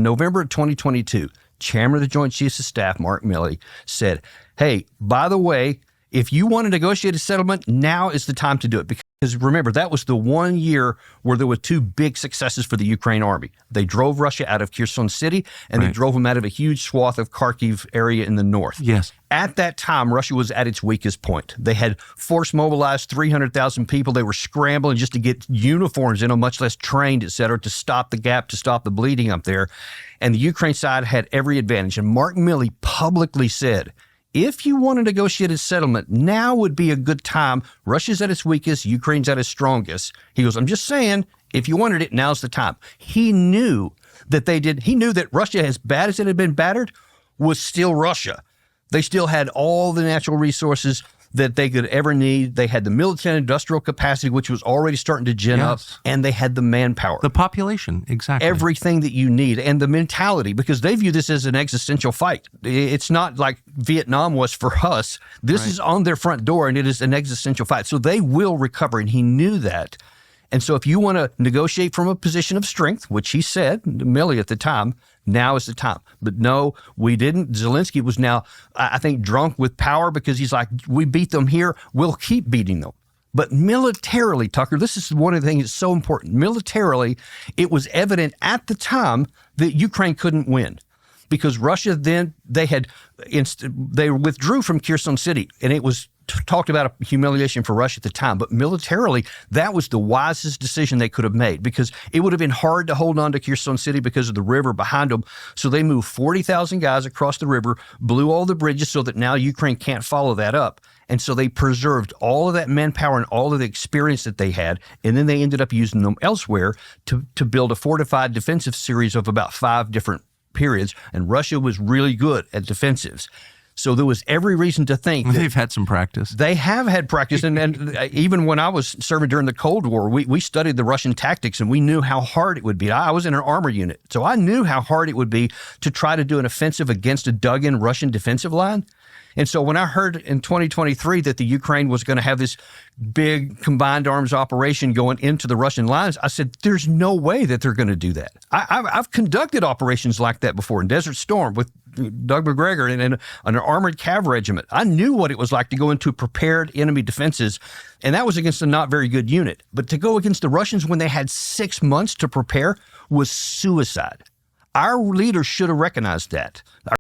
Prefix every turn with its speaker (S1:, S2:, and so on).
S1: November of 2022, Chairman of the Joint Chiefs of Staff, Mark Milley, said, hey, by the way, if you want to negotiate a settlement, now is the time to do it. Because remember, that was the 1 year where there were two big successes for the Ukraine army. They drove Russia out of Kherson City, and they drove them out of a huge swath of Kharkiv area in the north.
S2: Yes.
S1: At that time, Russia was at its weakest point. They had force mobilized 300,000 people. They were scrambling just to get uniforms in them, much less trained, et cetera, to stop the gap, to stop the bleeding up there. And the Ukraine side had every advantage. And Mark Milley publicly said, if you want to negotiate a settlement, now would be a good time. Russia's at its weakest, Ukraine's at its strongest. He goes, I'm just saying, if you wanted it, now's the time. He knew that he knew that Russia, as bad as it had been battered, was still Russia. They still had all the natural resources that they could ever need. They had the military industrial capacity, which was already starting to gin up, and they had the manpower.
S2: The population, exactly.
S1: Everything that you need, and the mentality, because they view this as an existential fight. It's not like Vietnam was for us. This is on their front door, and it is an existential fight. So they will recover, and he knew that. And so if you want to negotiate from a position of strength, which he said, Milley at the time, now is the time. But no, we didn't. Zelensky was now, I think, drunk with power because he's like, we beat them here, we'll keep beating them. But militarily, Tucker, this is one of the things that's so important. Militarily, it was evident at the time that Ukraine couldn't win. Because Russia then, they withdrew from Kherson City, and it was talked about a humiliation for Russia at the time. But militarily, that was the wisest decision they could have made, because it would have been hard to hold on to Kherson City because of the river behind them. So they moved 40,000 guys across the river, blew all the bridges so that now Ukraine can't follow that up. And so they preserved all of that manpower and all of the experience that they had, and then they ended up using them elsewhere to build a fortified defensive series of about 5 different periods, and Russia was really good at defensives. So there was every reason to think that
S2: they've had some practice.
S1: They have had practice. And even when I was serving during the Cold War, we studied the Russian tactics, and we knew how hard it would be. I was in an armor unit, so I knew how hard it would be to try to do an offensive against a dug-in Russian defensive line. And so when I heard in 2023 that the Ukraine was going to have this big combined arms operation going into the Russian lines, I said, there's no way that they're going to do that. I've conducted operations like that before in Desert Storm with Doug McGregor and an armored cav regiment. I knew what it was like to go into prepared enemy defenses, and that was against a not very good unit. But to go against the Russians when they had 6 months to prepare was suicide. Our leaders should have recognized that.